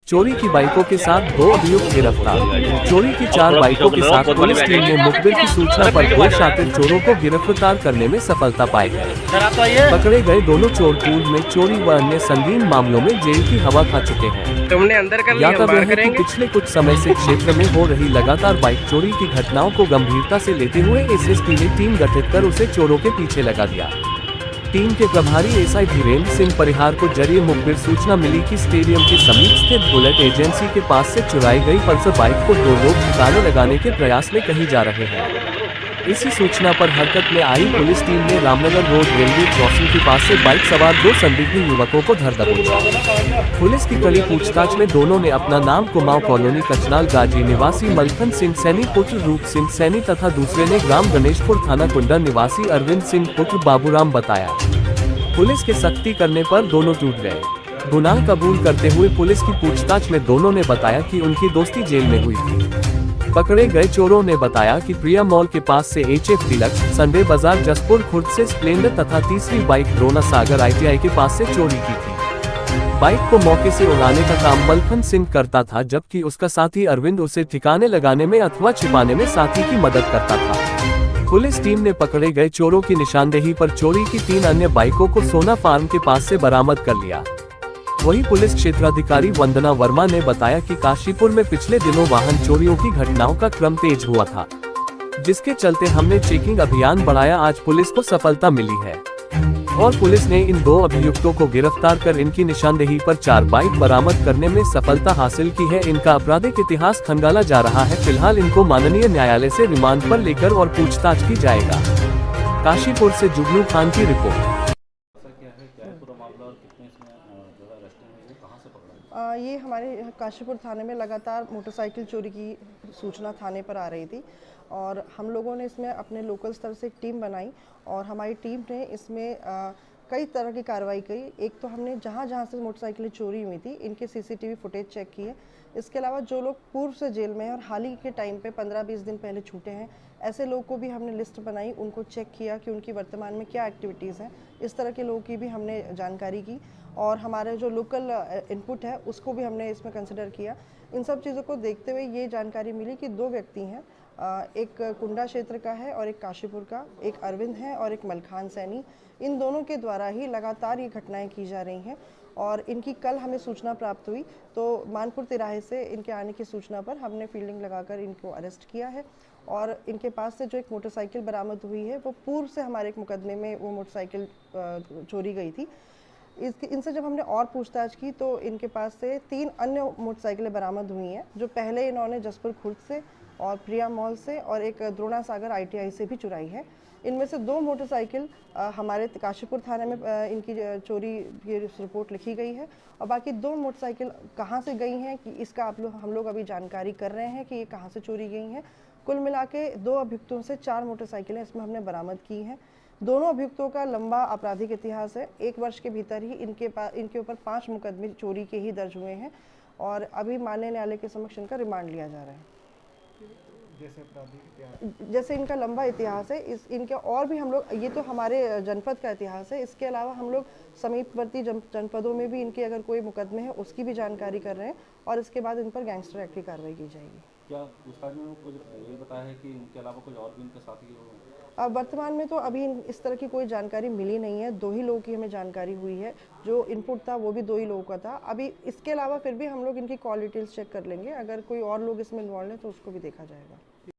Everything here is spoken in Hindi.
चोरी की बाइकों के साथ 2 अभियुक्त गिरफ्तार। चोरी की 4 बाइकों के साथ पुलिस टीम ने मुखबिर की सूचना पर 2 शातिर चोरों को गिरफ्तार करने में सफलता पाई है। पकड़े गए दोनों चोर पूर्व में चोरी व अन्य संगीन मामलों में जेल की हवा खा चुके हैं। तुमने अंदर कर लिया, ज्ञातव्य है कि पिछले कुछ समय से क्षेत्र में हो रही लगातार बाइक चोरी की घटनाओं को गंभीरता से लेते हुए एसएसपी ने टीम गठित कर उसे चोरों के पीछे लगा दिया। टीम के प्रभारी एसआई धीरेन्द्र सिंह परिहार को जरिए मुखबिर सूचना मिली कि स्टेडियम के समीप स्थित बुलेट एजेंसी के पास से चुराई गई पल्सर बाइक को 2 लोग ठिकाने लगाने के प्रयास में कहीं जा रहे हैं। इसी सूचना पर हरकत में आई पुलिस टीम ने रामनगर रोड रेलवे क्रॉसिंग के पास से बाइक सवार 2 संदिग्ध युवकों को धर दबोचा। पुलिस की कड़ी पूछताछ में दोनों ने अपना नाम कुमाऊं कॉलोनी कचनाल गाजी निवासी मलखन सिंह सैनी पुत्र रूप सिंह सैनी तथा दूसरे ने ग्राम गणेशपुर थाना कुंडा निवासी अरविंद सिंह पुत्र बाबूराम बताया। पुलिस के सख्ती करने पर दोनों टूट गए। गुनाह कबूल करते हुए पुलिस की पूछताछ में दोनों ने बताया कि उनकी दोस्ती जेल में हुई थी। पकड़े गए चोरों ने बताया कि प्रिया मॉल के पास से HF डिलक्स, संडे बाजार जसपुर खुर्द से स्प्लेंडर तथा तीसरी बाइक द्रोणा सागर ITI के पास से चोरी की थी। बाइक को मौके से उड़ाने का काम मलखन सिंह करता था, जबकि उसका साथी अरविंद उसे ठिकाने लगाने में अथवा छिपाने में साथी की मदद करता था। पुलिस टीम ने पकड़े गए चोरों की निशानदेही पर चोरी की 3 अन्य बाइकों को सोना फार्म के पास से बरामद कर लिया। वहीं पुलिस क्षेत्राधिकारी वंदना वर्मा ने बताया कि काशीपुर में पिछले दिनों वाहन चोरियों की घटनाओं का क्रम तेज हुआ था, जिसके चलते हमने चेकिंग अभियान बढ़ाया। आज पुलिस को सफलता मिली है और पुलिस ने इन 2 अभियुक्तों को गिरफ्तार कर इनकी निशानदेही पर 4 बाइक बरामद करने में सफलता हासिल की है। इनका आपराधिक इतिहास खंगाला जा रहा है। फिलहाल इनको माननीय न्यायालय से रिमांड पर लेकर और पूछताछ की जाएगा। काशीपुर से जुगनू खान की रिपोर्ट। ये हमारे काशीपुर थाने में लगातार मोटरसाइकिल चोरी की सूचना थाने पर आ रही थी और हम लोगों ने इसमें अपने लोकल स्तर से एक टीम बनाई और हमारी टीम ने इसमें कई तरह की कार्रवाई की। एक तो हमने जहाँ से मोटरसाइकिलें चोरी हुई थी इनके CCTV फुटेज चेक किए। इसके अलावा जो लोग पूर्व से जेल में हैं और हाल ही के टाइम पे 15-20 दिन पहले छूटे हैं, ऐसे लोग को भी हमने लिस्ट बनाई, उनको चेक किया कि उनकी वर्तमान में क्या एक्टिविटीज़ हैं। इस तरह के लोगों की भी हमने जानकारी की और हमारे जो लोकल इनपुट है उसको भी हमने इसमें कंसिडर किया। इन सब चीज़ों को देखते हुए ये जानकारी मिली कि 2 व्यक्ति हैं, एक कुंडा क्षेत्र का है और एक काशीपुर का, एक अरविंद है और एक मलखान सैनी। इन दोनों के द्वारा ही लगातार ये घटनाएं की जा रही हैं और इनकी कल हमें सूचना प्राप्त हुई तो मानपुर तिराहे से इनके आने की सूचना पर हमने फील्डिंग लगाकर इनको अरेस्ट किया है और इनके पास से जो एक मोटरसाइकिल बरामद हुई है वो पूर्व से हमारे एक मुकदमे में वो मोटरसाइकिल चोरी गई थी। इनसे जब हमने और पूछताछ की तो इनके पास से 3 अन्य मोटरसाइकिलें बरामद हुई हैं, जो पहले इन्होंने जसपुर खुर्द से और प्रिया मॉल से और एक द्रोणा सागर ITI से भी चुराई है। इनमें से 2 मोटरसाइकिल हमारे काशीपुर थाने में इनकी चोरी की रिपोर्ट लिखी गई है और बाकी 2 मोटरसाइकिल कहाँ से गई हैं कि इसका हम लोग अभी जानकारी कर रहे हैं कि ये कहाँ से चोरी गई हैं। कुल मिला के 2 अभियुक्तों से 4 मोटरसाइकिलें इसमें हमने बरामद की हैं। दोनों अभियुक्तों का लंबा आपराधिक इतिहास है। 1 वर्ष के भीतर ही इनके ऊपर 5 मुकदमे चोरी के ही दर्ज हुए हैं और अभी माननीय न्यायालय के समक्ष इनका रिमांड लिया जा रहा है। जैसे इनका लंबा इतिहास है, इनके और भी हम लोग, ये तो हमारे जनपद का इतिहास है, इसके अलावा हम लोग समीपवर्ती जनपदों में भी इनके अगर कोई मुकदमे हैं उसकी भी जानकारी कर रहे हैं और इसके बाद इन पर गैंगस्टर एक्ट की कार्रवाई की जाएगी। क्या पूछताछ में कुछ ये बताया है कि इनके अलावा कुछ और भी इनके साथी हो? वर्तमान में तो अभी इस तरह की कोई जानकारी मिली नहीं है। 2 ही लोगों की हमें जानकारी हुई है, जो इनपुट था वो भी 2 ही लोगों का था। अभी इसके अलावा फिर भी हम लोग इनकी कॉल डिटेल्स चेक कर लेंगे, अगर कोई और लोग इसमें इन्वॉल्व है तो उसको भी देखा जाएगा।